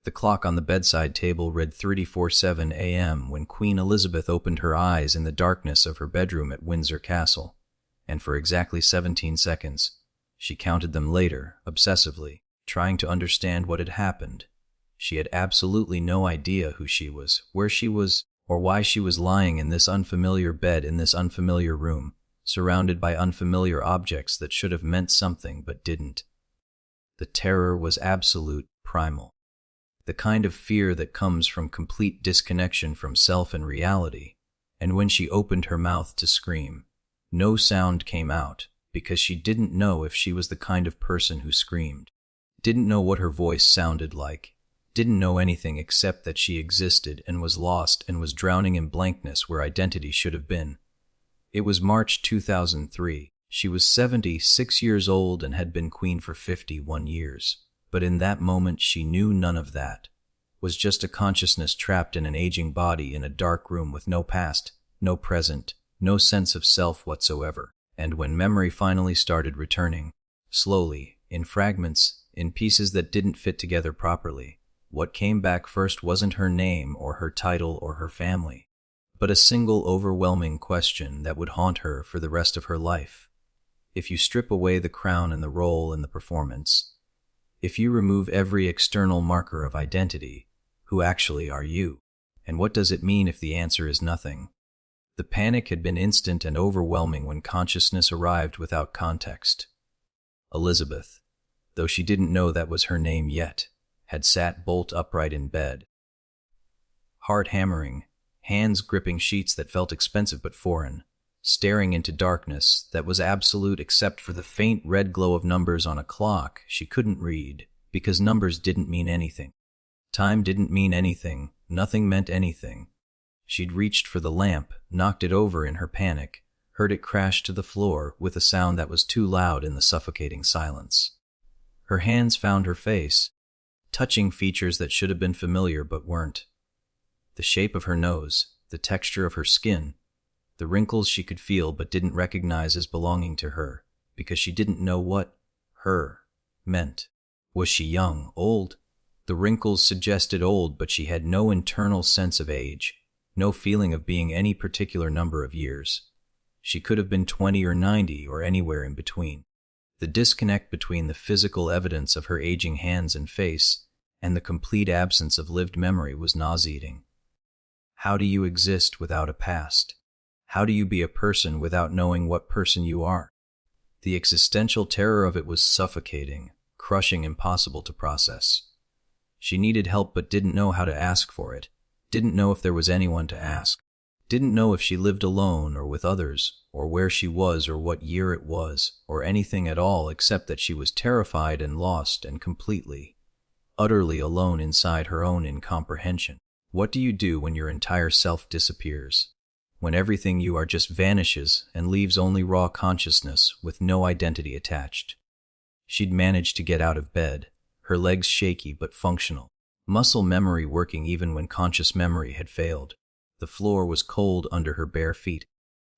The clock on the bedside table read 3:47 a.m. when Queen Elizabeth opened her eyes in the darkness of her bedroom at Windsor Castle, and for exactly 17 seconds, she counted them later, obsessively, trying to understand what had happened. She had absolutely no idea who she was, where she was, or why she was lying in this unfamiliar bed in this unfamiliar room, surrounded by unfamiliar objects that should have meant something but didn't. The terror was absolute, primal. The kind of fear that comes from complete disconnection from self and reality, and when she opened her mouth to scream, no sound came out because she didn't know if she was the kind of person who screamed, didn't know what her voice sounded like, didn't know anything except that she existed and was lost and was drowning in blankness where identity should have been. It was March 2003. She was 76 years old and had been queen for 51 years. But in that moment she knew none of that. Was just a consciousness trapped in an aging body in a dark room with no past, no present, no sense of self whatsoever. And when memory finally started returning, slowly, in fragments, in pieces that didn't fit together properly, what came back first wasn't her name or her title or her family, but a single overwhelming question that would haunt her for the rest of her life. If you strip away the crown and the role and the performance, if you remove every external marker of identity, who actually are you? And what does it mean if the answer is nothing? The panic had been instant and overwhelming when consciousness arrived without context. Elizabeth, though she didn't know that was her name yet, had sat bolt upright in bed. Heart hammering, hands gripping sheets that felt expensive but foreign, staring into darkness that was absolute except for the faint red glow of numbers on a clock she couldn't read, because numbers didn't mean anything. Time didn't mean anything, nothing meant anything. She'd reached for the lamp, knocked it over in her panic, heard it crash to the floor with a sound that was too loud in the suffocating silence. Her hands found her face, touching features that should have been familiar but weren't. The shape of her nose, the texture of her skin, the wrinkles she could feel but didn't recognize as belonging to her, because she didn't know what her meant. Was she young, old? The wrinkles suggested old, but she had no internal sense of age, no feeling of being any particular number of years. She could have been 20 or 90 or anywhere in between. The disconnect between the physical evidence of her aging hands and face and the complete absence of lived memory was nauseating. How do you exist without a past? How do you be a person without knowing what person you are? The existential terror of it was suffocating, crushing, impossible to process. She needed help but didn't know how to ask for it, didn't know if there was anyone to ask, didn't know if she lived alone or with others, or where she was or what year it was, or anything at all except that she was terrified and lost and completely, utterly alone inside her own incomprehension. What do you do when your entire self disappears? When everything you are just vanishes and leaves only raw consciousness with no identity attached? She'd managed to get out of bed, her legs shaky but functional, muscle memory working even when conscious memory had failed. The floor was cold under her bare feet,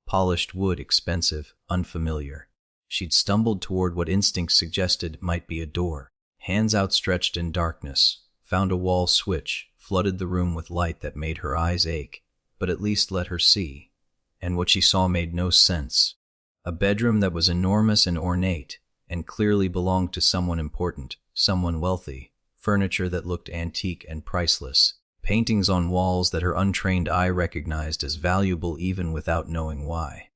polished wood expensive, unfamiliar. She'd stumbled toward what instincts suggested might be a door, hands outstretched in darkness, found a wall switch, flooded the room with light that made her eyes ache, but at least let her see. And what she saw made no sense. A bedroom that was enormous and ornate, and clearly belonged to someone important, someone wealthy, furniture that looked antique and priceless, paintings on walls that her untrained eye recognized as valuable even without knowing why.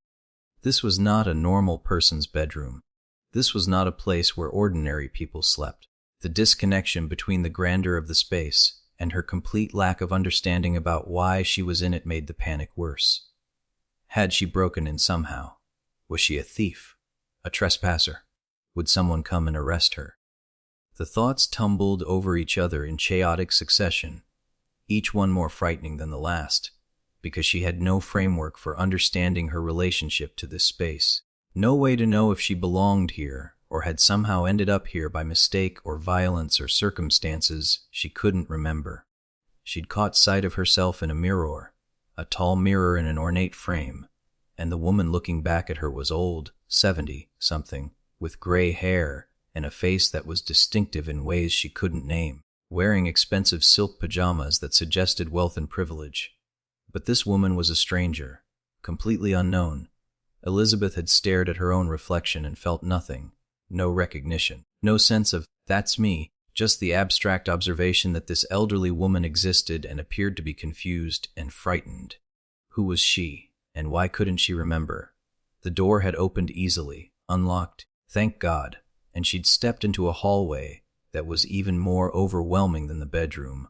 This was not a normal person's bedroom. This was not a place where ordinary people slept. The disconnection between the grandeur of the space and her complete lack of understanding about why she was in it made the panic worse. Had she broken in somehow? Was she a thief? A trespasser? Would someone come and arrest her? The thoughts tumbled over each other in chaotic succession, each one more frightening than the last, because she had no framework for understanding her relationship to this space. No way to know if she belonged here, or had somehow ended up here by mistake or violence or circumstances she couldn't remember. She'd caught sight of herself in a mirror, a tall mirror in an ornate frame, and the woman looking back at her was old, 70-something, with gray hair and a face that was distinctive in ways she couldn't name. wearing expensive silk pajamas that suggested wealth and privilege. But this woman was a stranger, completely unknown. Elizabeth had stared at her own reflection and felt nothing, no recognition, no sense of, "That's me," just the abstract observation that this elderly woman existed and appeared to be confused and frightened. Who was she, and why couldn't she remember? The door had opened easily, unlocked, thank God, and she'd stepped into a hallway that was even more overwhelming than the bedroom.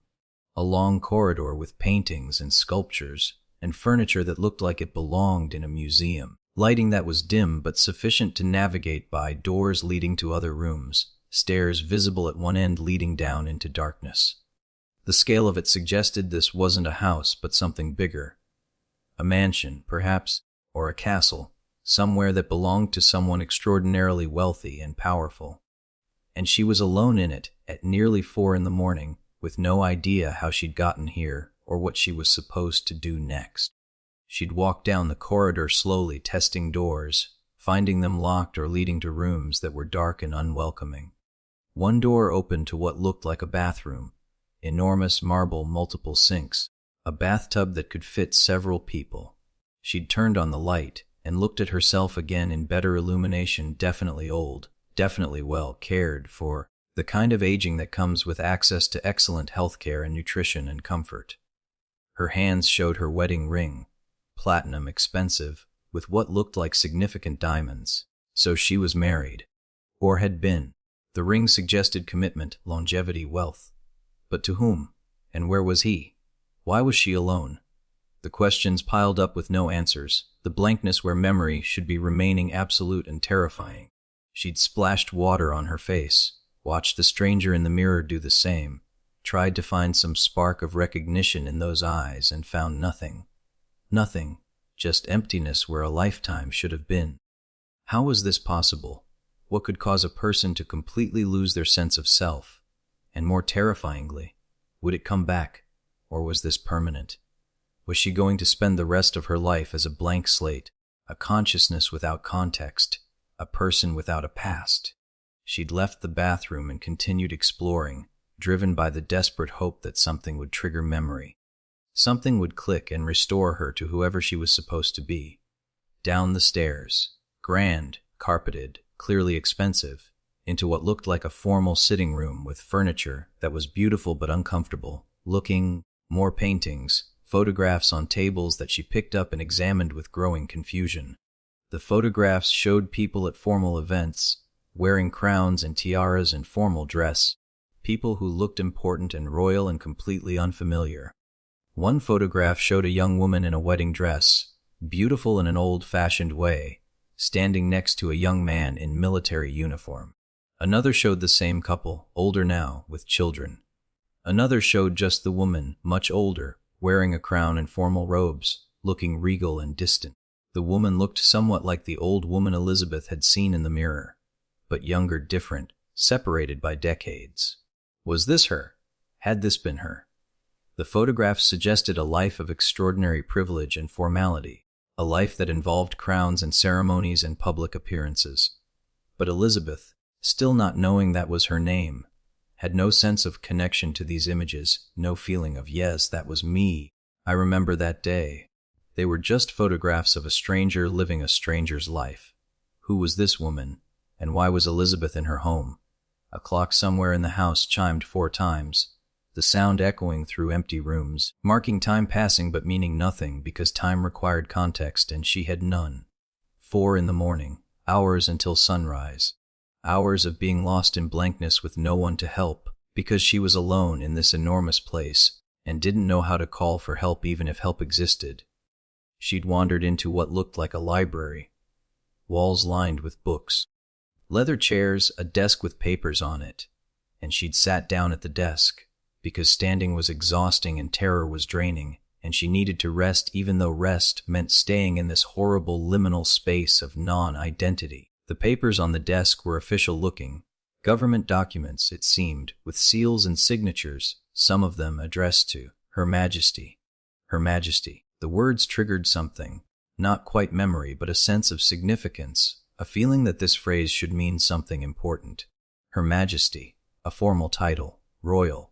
A long corridor with paintings and sculptures and furniture that looked like it belonged in a museum. Lighting that was dim but sufficient to navigate by, doors leading to other rooms, stairs visible at one end leading down into darkness. The scale of it suggested this wasn't a house but something bigger. A mansion, perhaps, or a castle, somewhere that belonged to someone extraordinarily wealthy and powerful. And she was alone in it at nearly 4 a.m, with no idea how she'd gotten here or what she was supposed to do next. She'd walked down the corridor slowly, testing doors, finding them locked or leading to rooms that were dark and unwelcoming. One door opened to what looked like a bathroom, enormous marble multiple sinks, a bathtub that could fit several people. She'd turned on the light and looked at herself again in better illumination, definitely old, definitely well cared for, the kind of aging that comes with access to excellent health care and nutrition and comfort. Her hands showed her wedding ring, platinum, expensive, with what looked like significant diamonds. So she was married, or had been. The ring suggested commitment, longevity, wealth. But to whom? And where was he? Why was she alone? The questions piled up with no answers, the blankness where memory should be remaining absolute and terrifying. She'd splashed water on her face, watched the stranger in the mirror do the same, tried to find some spark of recognition in those eyes and found nothing. Nothing, just emptiness where a lifetime should have been. How was this possible? What could cause a person to completely lose their sense of self? And more terrifyingly, would it come back, or was this permanent? Was she going to spend the rest of her life as a blank slate, a consciousness without context, a person without a past? She'd left the bathroom and continued exploring, driven by the desperate hope that something would trigger memory. Something would click and restore her to whoever she was supposed to be. Down the stairs, grand, carpeted, clearly expensive, into what looked like a formal sitting room with furniture that was beautiful but uncomfortable looking, more paintings, photographs on tables that she picked up and examined with growing confusion. The photographs showed people at formal events, wearing crowns and tiaras and formal dress, people who looked important and royal and completely unfamiliar. One photograph showed a young woman in a wedding dress, beautiful in an old-fashioned way, standing next to a young man in military uniform. Another showed the same couple, older now, with children. Another showed just the woman, much older, wearing a crown and formal robes, looking regal and distant. The woman looked somewhat like the old woman Elizabeth had seen in the mirror, but younger, different, separated by decades. Was this her? Had this been her? The photographs suggested a life of extraordinary privilege and formality, a life that involved crowns and ceremonies and public appearances. But Elizabeth, still not knowing that was her name, had no sense of connection to these images, no feeling of, yes, that was me. I remember that day. They were just photographs of a stranger living a stranger's life. Who was this woman, and why was Elizabeth in her home? A clock somewhere in the house chimed 4 times, the sound echoing through empty rooms, marking time passing but meaning nothing because time required context and she had none. 4 a.m, hours until sunrise. Hours of being lost in blankness with no one to help because she was alone in this enormous place and didn't know how to call for help even if help existed. She'd wandered into what looked like a library, walls lined with books, leather chairs, a desk with papers on it, and she'd sat down at the desk because standing was exhausting and terror was draining, and she needed to rest even though rest meant staying in this horrible liminal space of non-identity. The papers on the desk were official-looking, government documents, it seemed, with seals and signatures, some of them addressed to Her Majesty. Her Majesty. The words triggered something, not quite memory but a sense of significance, a feeling that this phrase should mean something important. Her Majesty, a formal title, royal,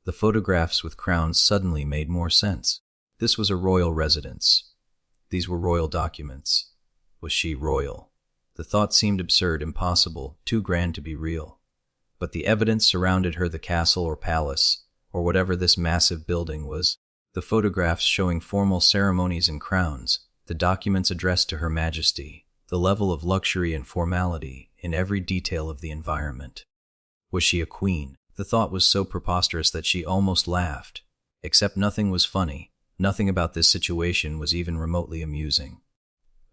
The photographs with crowns suddenly made more sense. This was a royal residence. These were royal documents. Was she royal? The thought seemed absurd, impossible, too grand to be real. But the evidence surrounded her, the castle or palace, or whatever this massive building was. The photographs showing formal ceremonies and crowns, the documents addressed to Her Majesty, the level of luxury and formality in every detail of the environment. Was she a queen? The thought was so preposterous that she almost laughed. Except nothing was funny. Nothing about this situation was even remotely amusing.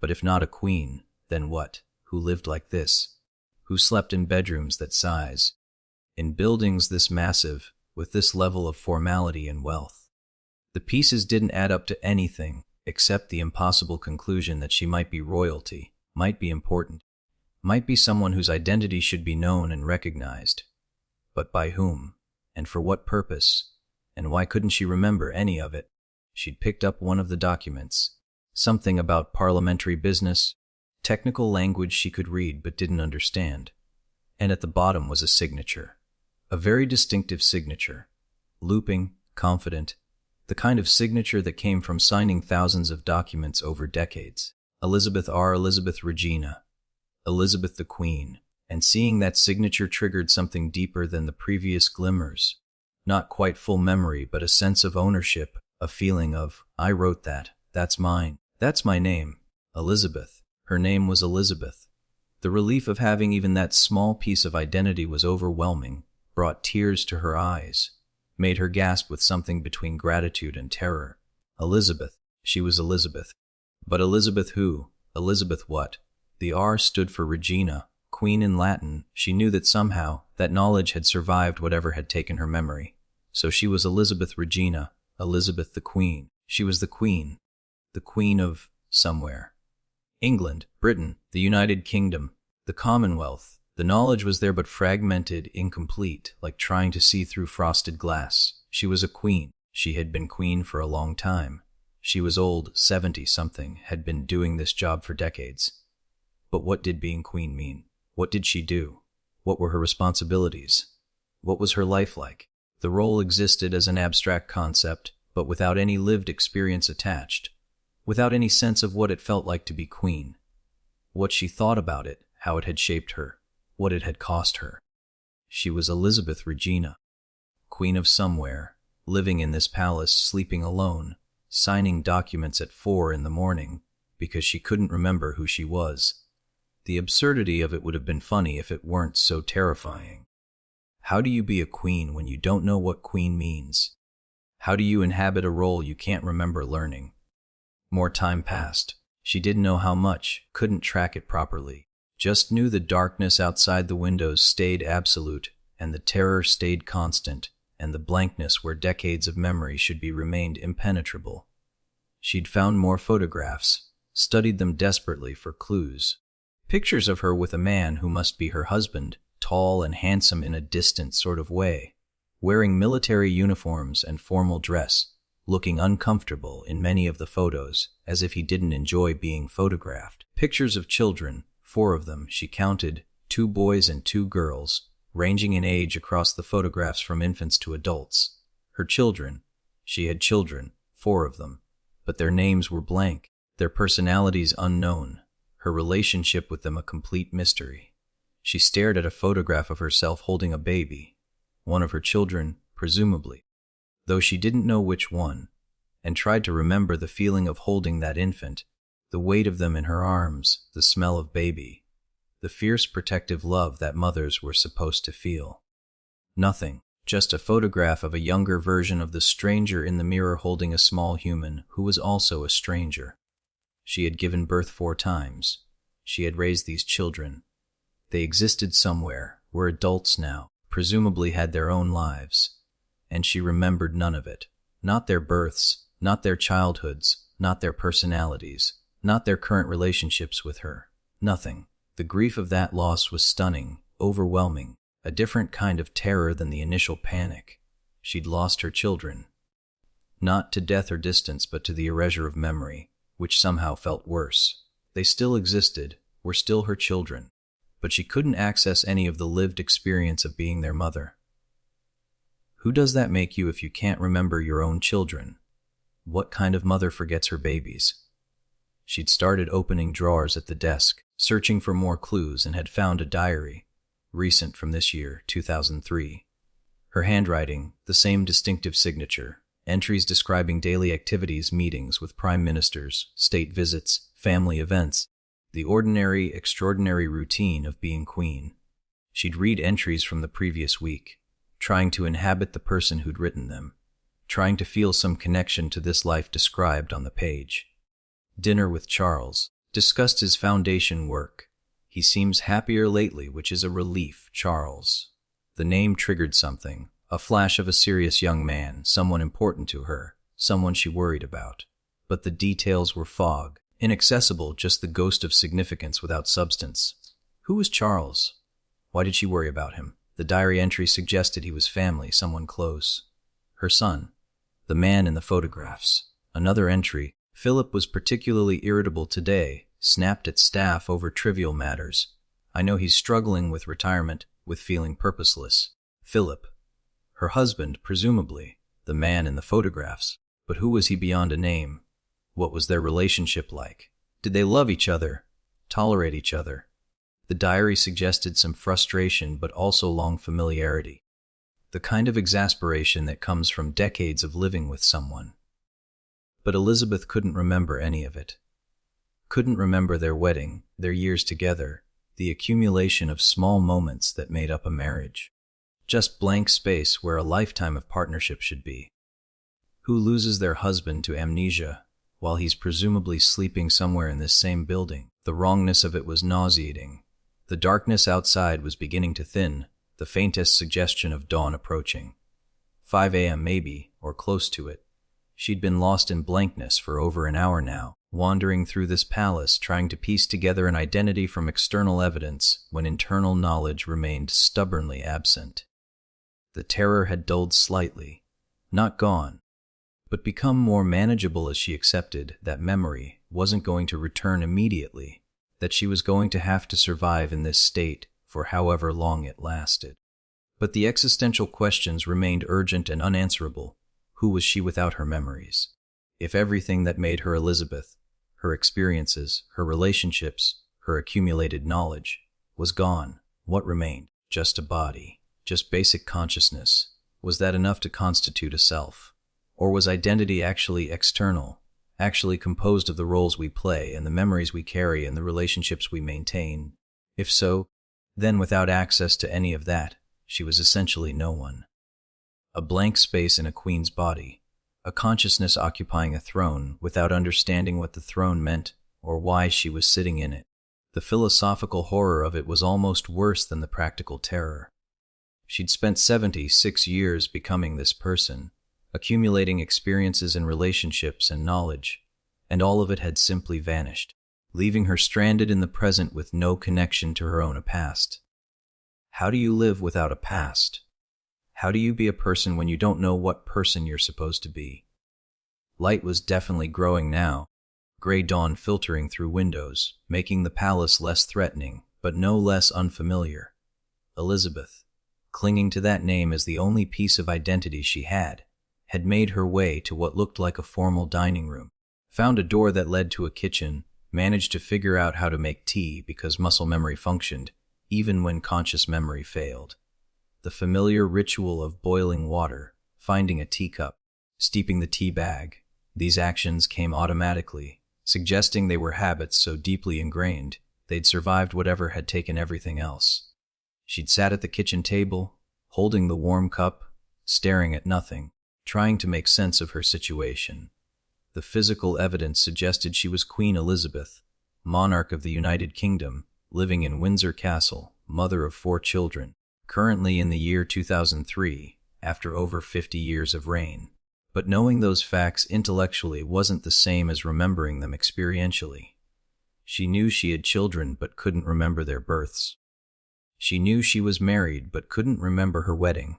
But if not a queen, then what? Who lived like this? Who slept in bedrooms that size? In buildings this massive, with this level of formality and wealth? The pieces didn't add up to anything, except the impossible conclusion that she might be royalty, might be important, might be someone whose identity should be known and recognized. But by whom? And for what purpose? And why couldn't she remember any of it? She'd picked up one of the documents. Something about parliamentary business, technical language she could read but didn't understand. And at the bottom was a signature. A very distinctive signature. Looping, confident, the kind of signature that came from signing thousands of documents over decades. Elizabeth R. Elizabeth Regina. Elizabeth the Queen. And seeing that signature triggered something deeper than the previous glimmers. Not quite full memory, but a sense of ownership, a feeling of, I wrote that, that's mine, that's my name, Elizabeth. Her name was Elizabeth. The relief of having even that small piece of identity was overwhelming, brought tears to her eyes, made her gasp with something between gratitude and terror. Elizabeth, she was Elizabeth. But Elizabeth who? Elizabeth what? The R stood for Regina. Queen in Latin. She knew that somehow that knowledge had survived whatever had taken her memory. So she was Elizabeth Regina, Elizabeth the Queen. She was the queen of somewhere. England, Britain, the United Kingdom, the Commonwealth. The knowledge was there but fragmented, incomplete, like trying to see through frosted glass. She was a queen. She had been queen for a long time. She was old, 70-something, had been doing this job for decades. But what did being queen mean? What did she do? What were her responsibilities? What was her life like? The role existed as an abstract concept, but without any lived experience attached, without any sense of what it felt like to be queen, what she thought about it, how it had shaped her, what it had cost her. She was Elizabeth Regina, queen of somewhere, living in this palace, sleeping alone, signing documents at 4 a.m. because she couldn't remember who she was. The absurdity of it would have been funny if it weren't so terrifying. How do you be a queen when you don't know what queen means? How do you inhabit a role you can't remember learning? More time passed. She didn't know how much, couldn't track it properly. Just knew the darkness outside the windows stayed absolute, and the terror stayed constant, and the blankness where decades of memory should be remained impenetrable. She'd found more photographs, studied them desperately for clues. Pictures of her with a man who must be her husband, tall and handsome in a distant sort of way, wearing military uniforms and formal dress, looking uncomfortable in many of the photos, as if he didn't enjoy being photographed. Pictures of children, 4 of them, she counted, 2 boys and 2 girls, ranging in age across the photographs from infants to adults. Her children. She had children, 4 of them, but their names were blank, their personalities unknown. Her relationship with them a complete mystery. She stared at a photograph of herself holding a baby, one of her children, presumably, though she didn't know which one, and tried to remember the feeling of holding that infant, the weight of them in her arms, the smell of baby, the fierce protective love that mothers were supposed to feel. Nothing, just a photograph of a younger version of the stranger in the mirror holding a small human who was also a stranger. She had given birth 4 times. She had raised these children. They existed somewhere, were adults now, presumably had their own lives. And she remembered none of it. Not their births, not their childhoods, not their personalities, not their current relationships with her. Nothing. The grief of that loss was stunning, overwhelming, a different kind of terror than the initial panic. She'd lost her children. Not to death or distance, but to the erasure of memory, which somehow felt worse. They still existed, were still her children, but she couldn't access any of the lived experience of being their mother. Who does that make you if you can't remember your own children? What kind of mother forgets her babies? She'd started opening drawers at the desk, searching for more clues, and had found a diary, recent from this year, 2003. Her handwriting, the same distinctive signature, entries describing daily activities, meetings with prime ministers, state visits, family events, the ordinary, extraordinary routine of being queen. She'd read entries from the previous week, trying to inhabit the person who'd written them, trying to feel some connection to this life described on the page. Dinner with Charles. Discussed his foundation work. He seems happier lately, which is a relief. Charles. The name triggered something, a flash of a serious young man, someone important to her, someone she worried about. But the details were fog, inaccessible, just the ghost of significance without substance. Who was Charles? Why did she worry about him? The diary entry suggested he was family, someone close. Her son. The man in the photographs. Another entry. Philip was particularly irritable today, snapped at staff over trivial matters. I know he's struggling with retirement, with feeling purposeless. Philip. Her husband, presumably, the man in the photographs. But who was he beyond a name? What was their relationship like? Did they love each other? Tolerate each other? The diary suggested some frustration but also long familiarity. The kind of exasperation that comes from decades of living with someone. But Elizabeth couldn't remember any of it. Couldn't remember their wedding, their years together, the accumulation of small moments that made up a marriage. Just blank space where a lifetime of partnership should be. Who loses their husband to amnesia while he's presumably sleeping somewhere in this same building? The wrongness of it was nauseating. The darkness outside was beginning to thin, the faintest suggestion of dawn approaching. 5 a.m. maybe, or close to it. She'd been lost in blankness for over an hour now, wandering through this palace, trying to piece together an identity from external evidence when internal knowledge remained stubbornly absent. The terror had dulled slightly, not gone, but become more manageable as she accepted that memory wasn't going to return immediately, that she was going to have to survive in this state for however long it lasted. But the existential questions remained urgent and unanswerable. Who was she without her memories? If everything that made her Elizabeth, her experiences, her relationships, her accumulated knowledge, was gone, what remained? Just a body, just basic consciousness. Was that enough to constitute a self? Or was identity actually external, actually composed of the roles we play and the memories we carry and the relationships we maintain? If so, then without access to any of that, she was essentially no one. A blank space in a queen's body, a consciousness occupying a throne without understanding what the throne meant or why she was sitting in it. The philosophical horror of it was almost worse than the practical terror. She'd spent 76 years becoming this person, accumulating experiences and relationships and knowledge, and all of it had simply vanished, leaving her stranded in the present with no connection to her own past. How do you live without a past? How do you be a person when you don't know what person you're supposed to be? Light was definitely growing now, gray dawn filtering through windows, making the palace less threatening, but no less unfamiliar. Elizabeth, clinging to that name as the only piece of identity she had made her way to what looked like a formal dining room, found a door that led to a kitchen, managed to figure out how to make tea because muscle memory functioned, even when conscious memory failed. The familiar ritual of boiling water, finding a teacup, steeping the tea bag, these actions came automatically, suggesting they were habits so deeply ingrained they'd survived whatever had taken everything else. She'd sat at the kitchen table, holding the warm cup, staring at nothing, trying to make sense of her situation. The physical evidence suggested she was Queen Elizabeth, monarch of the United Kingdom, living in Windsor Castle, mother of 4 children, currently in the year 2003, after over 50 years of reign. But knowing those facts intellectually wasn't the same as remembering them experientially. She knew she had children but couldn't remember their births. She knew she was married but couldn't remember her wedding.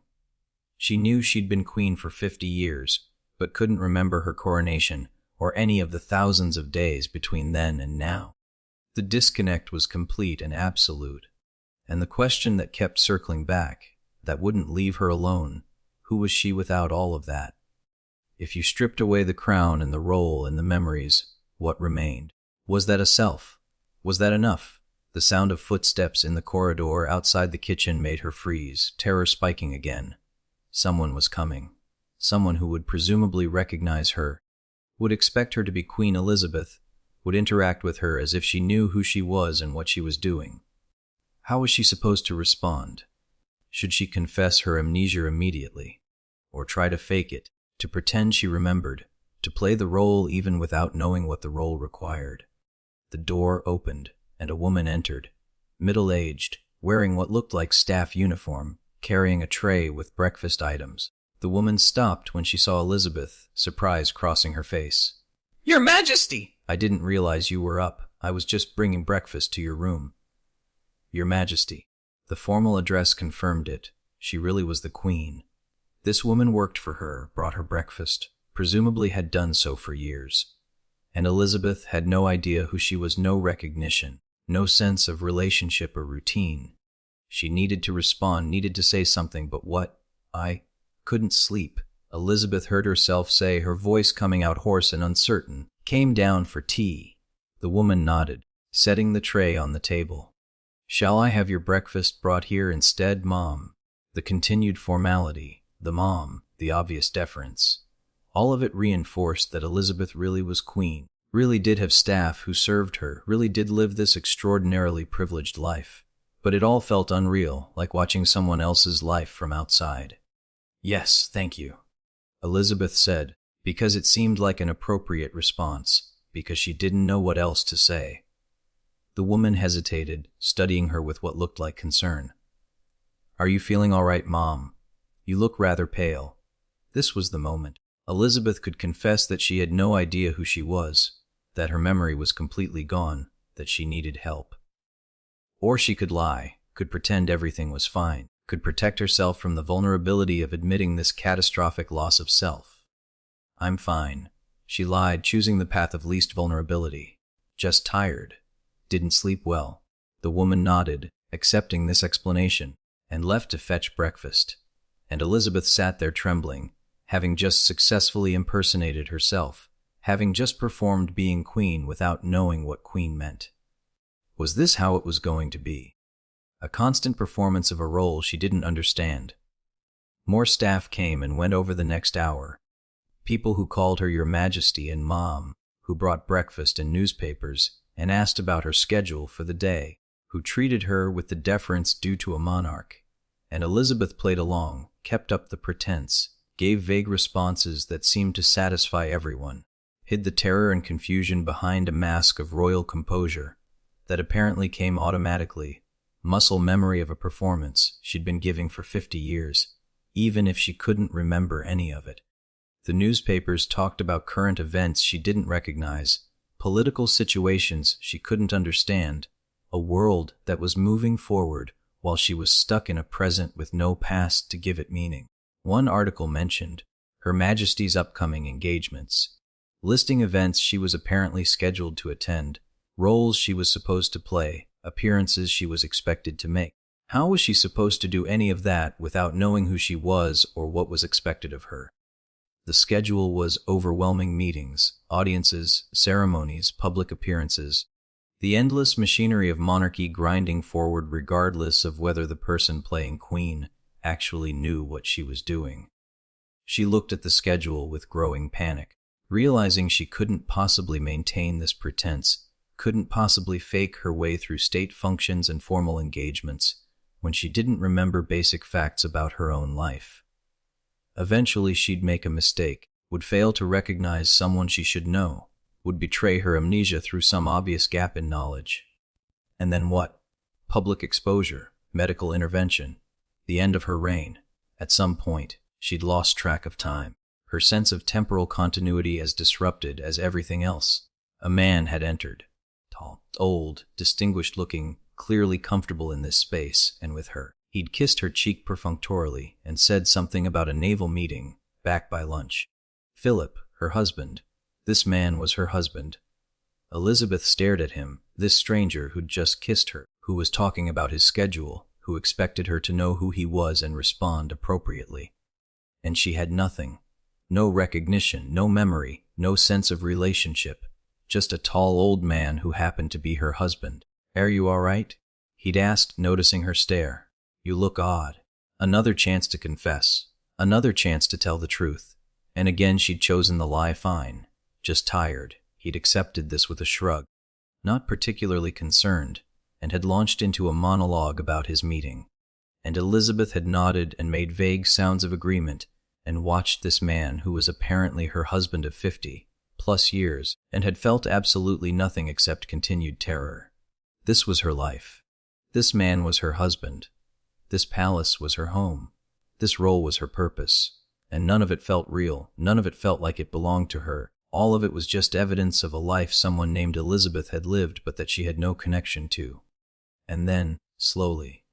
She knew she'd been queen for 50 years but couldn't remember her coronation or any of the thousands of days between then and now. The disconnect was complete and absolute. And the question that kept circling back, that wouldn't leave her alone, Who was she without all of that? If you stripped away the crown and the role and the memories, what remained? Was that a self? Was that enough? The sound of footsteps in the corridor outside the kitchen made her freeze, terror spiking again. Someone was coming. Someone who would presumably recognize her, would expect her to be Queen Elizabeth, would interact with her as if she knew who she was and what she was doing. How was she supposed to respond? Should she confess her amnesia immediately? Or try to fake it, to pretend she remembered, to play the role even without knowing what the role required? The door opened, and a woman entered, middle-aged, wearing what looked like staff uniform, carrying a tray with breakfast items. The woman stopped when she saw Elizabeth, surprise crossing her face. "Your Majesty!" "I didn't realize you were up. I was just bringing breakfast to your room." "Your Majesty." The formal address confirmed it. She really was the Queen. This woman worked for her, brought her breakfast, presumably had done so for years. And Elizabeth had no idea who she was, no recognition, no sense of relationship or routine. She needed to respond, needed to say something, but what? "I couldn't sleep," Elizabeth heard herself say, her voice coming out hoarse and uncertain. "Came down for tea." The woman nodded, setting the tray on the table. "Shall I have your breakfast brought here instead, Mom?" The continued formality, the mom, the obvious deference. All of it reinforced that Elizabeth really was Queen, really did have staff who served her, really did live this extraordinarily privileged life. But it all felt unreal, like watching someone else's life from outside. "Yes, thank you," Elizabeth said, because it seemed like an appropriate response, because she didn't know what else to say. The woman hesitated, studying her with what looked like concern. "Are you feeling all right, Mom? You look rather pale." This was the moment. Elizabeth could confess that she had no idea who she was, that her memory was completely gone, that she needed help. Or she could lie, could pretend everything was fine, could protect herself from the vulnerability of admitting this catastrophic loss of self. "I'm fine," she lied, choosing the path of least vulnerability. "Just tired. Didn't sleep well." The woman nodded, accepting this explanation, and left to fetch breakfast. And Elizabeth sat there trembling, having just successfully impersonated herself, having just performed being Queen without knowing what Queen meant. Was this how it was going to be? A constant performance of a role she didn't understand. More staff came and went over the next hour. People who called her Your Majesty and Mom, who brought breakfast and newspapers and asked about her schedule for the day, who treated her with the deference due to a monarch. And Elizabeth played along, kept up the pretense, gave vague responses that seemed to satisfy everyone, hid the terror and confusion behind a mask of royal composure that apparently came automatically, muscle memory of a performance she'd been giving for 50 years, even if she couldn't remember any of it. The newspapers talked about current events she didn't recognize, political situations she couldn't understand, a world that was moving forward while she was stuck in a present with no past to give it meaning. One article mentioned Her Majesty's upcoming engagements, listing events she was apparently scheduled to attend, roles she was supposed to play, appearances she was expected to make. How was she supposed to do any of that without knowing who she was or what was expected of her? The schedule was overwhelming: meetings, audiences, ceremonies, public appearances. The endless machinery of monarchy grinding forward regardless of whether the person playing Queen actually knew what she was doing. She looked at the schedule with growing panic, realizing she couldn't possibly maintain this pretense, couldn't possibly fake her way through state functions and formal engagements when she didn't remember basic facts about her own life. Eventually she'd make a mistake, would fail to recognize someone she should know, would betray her amnesia through some obvious gap in knowledge. And then what? Public exposure, medical intervention, the end of her reign. At some point, she'd lost track of time, her sense of temporal continuity as disrupted as everything else. A man had entered, tall, old, distinguished-looking, clearly comfortable in this space and with her. He'd kissed her cheek perfunctorily and said something about a naval meeting, back by lunch. Philip, her husband. This man was her husband. Elizabeth stared at him, this stranger who'd just kissed her, who was talking about his schedule, who expected her to know who he was and respond appropriately. and she had nothing. No recognition, no memory, no sense of relationship. Just a tall old man who happened to be her husband. "Are you all right?" he'd asked, noticing her stare. "You look odd." Another chance to confess. Another chance to tell the truth. And again she'd chosen the lie. Fine. Just tired. He'd accepted this with a shrug. Not particularly concerned, and had launched into a monologue about his meeting. And Elizabeth had nodded and made vague sounds of agreement, and watched this man who was apparently her husband of 50+ years, and had felt absolutely nothing except continued terror. This was her life. This man was her husband. This palace was her home. This role was her purpose. And none of it felt real. None of it felt like it belonged to her. All of it was just evidence of a life someone named Elizabeth had lived, but that she had no connection to. And then, slowly.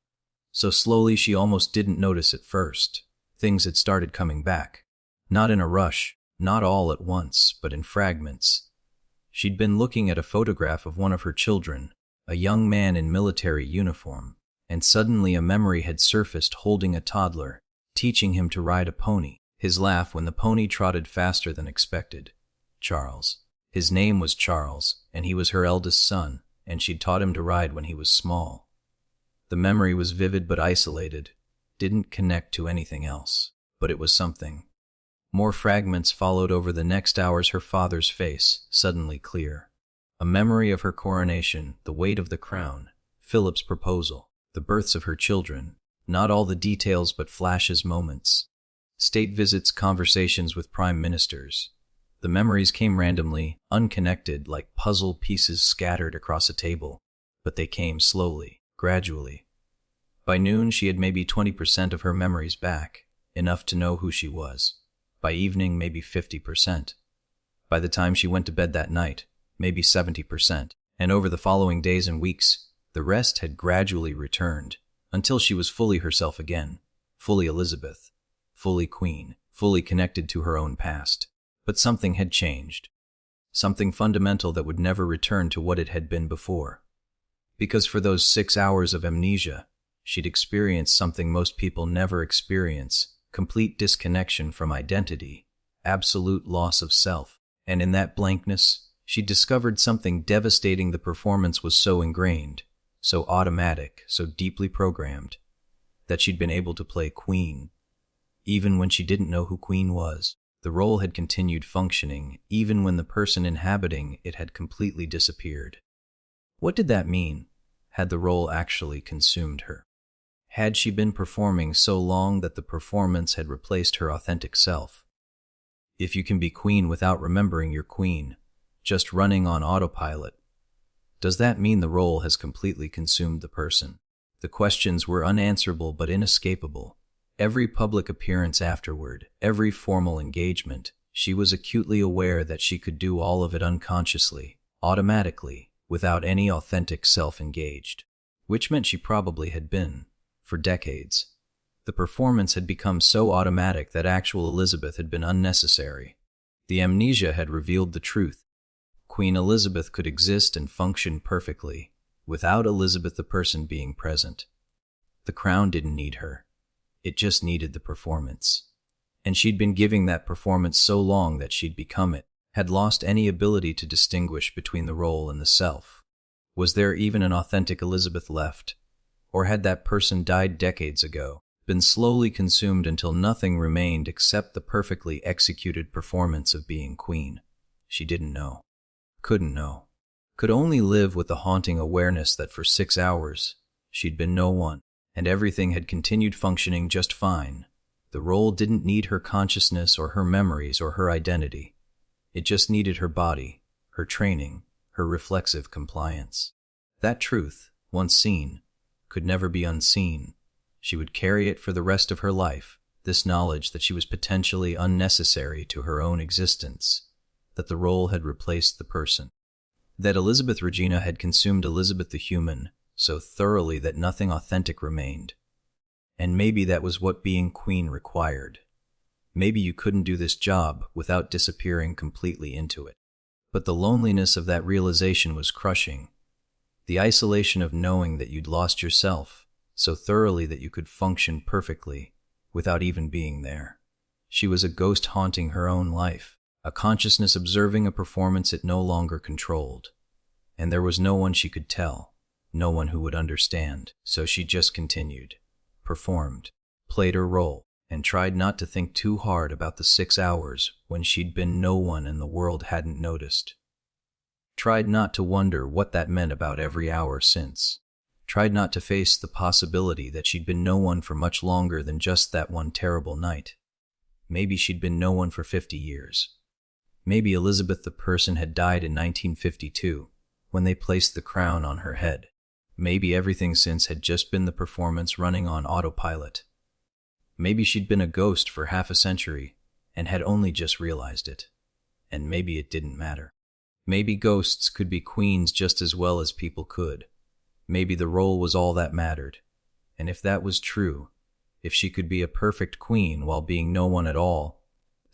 So slowly she almost didn't notice at first. Things had started coming back. Not in a rush, not all at once, but in fragments. She'd been looking at a photograph of one of her children, a young man in military uniform, and suddenly a memory had surfaced holding a toddler, teaching him to ride a pony. His laugh when the pony trotted faster than expected. Charles. His name was Charles, and he was her eldest son, and she'd taught him to ride when he was small. The memory was vivid but isolated, didn't connect to anything else, but it was something. More fragments followed over the next hours. Her father's face, suddenly clear. A memory of her coronation, the weight of the crown, Philip's proposal, the births of her children, not all the details but flashes, moments. State visits, conversations with prime ministers. The memories came randomly, unconnected, like puzzle pieces scattered across a table, but they came slowly, gradually. By noon, she had maybe 20% of her memories back, enough to know who she was. By evening, maybe 50%. By the time she went to bed that night, maybe 70%. And over the following days and weeks, the rest had gradually returned, until she was fully herself again, fully Elizabeth, fully queen, fully connected to her own past. But something had changed. Something fundamental that would never return to what it had been before. Because for those 6 hours of amnesia, she'd experienced something most people never experience, complete disconnection from identity, absolute loss of self. And in that blankness, she discovered something devastating. The performance was so ingrained, so automatic, so deeply programmed, that she'd been able to play queen, even when she didn't know who queen was. The role had continued functioning, even when the person inhabiting it had completely disappeared. What did that mean? Had the role actually consumed her? Had she been performing so long that the performance had replaced her authentic self? If you can be queen without remembering you're queen, just running on autopilot, does that mean the role has completely consumed the person? The questions were unanswerable but inescapable. Every public appearance afterward, every formal engagement, she was acutely aware that she could do all of it unconsciously, automatically, without any authentic self engaged. Which meant she probably had been, for decades. The performance had become so automatic that actual Elizabeth had been unnecessary. The amnesia had revealed the truth. Queen Elizabeth could exist and function perfectly, without Elizabeth the person being present. The crown didn't need her. It just needed the performance. And she'd been giving that performance so long that she'd become it, had lost any ability to distinguish between the role and the self. Was there even an authentic Elizabeth left? Or had that person died decades ago, been slowly consumed until nothing remained except the perfectly executed performance of being queen? She didn't know. Couldn't know. Could only live with the haunting awareness that for 6 hours, she'd been no one. And everything had continued functioning just fine. The role didn't need her consciousness or her memories or her identity. It just needed her body, her training, her reflexive compliance. That truth, once seen, could never be unseen. She would carry it for the rest of her life, this knowledge that she was potentially unnecessary to her own existence, that the role had replaced the person. That Elizabeth Regina had consumed Elizabeth the human, so thoroughly that nothing authentic remained. And maybe that was what being queen required. Maybe you couldn't do this job without disappearing completely into it. But the loneliness of that realization was crushing. The isolation of knowing that you'd lost yourself so thoroughly that you could function perfectly without even being there. She was a ghost haunting her own life, a consciousness observing a performance it no longer controlled. And there was no one she could tell, no one who would understand. So she just continued, performed, played her role, and tried not to think too hard about the 6 hours when she'd been no one and the world hadn't noticed. Tried not to wonder what that meant about every hour since. Tried not to face the possibility that she'd been no one for much longer than just that one terrible night. Maybe she'd been no one for 50 years. Maybe Elizabeth the person had died in 1952, when they placed the crown on her head. Maybe everything since had just been the performance running on autopilot. Maybe she'd been a ghost for half a century, and had only just realized it. And maybe it didn't matter. Maybe ghosts could be queens just as well as people could. Maybe the role was all that mattered. And if that was true, if she could be a perfect queen while being no one at all,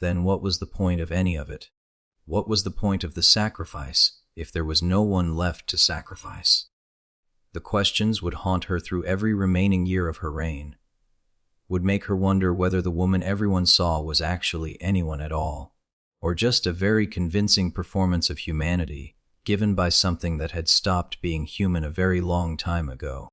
then what was the point of any of it? What was the point of the sacrifice if there was no one left to sacrifice? The questions would haunt her through every remaining year of her reign. Would make her wonder whether the woman everyone saw was actually anyone at all, or just a very convincing performance of humanity given by something that had stopped being human a very long time ago.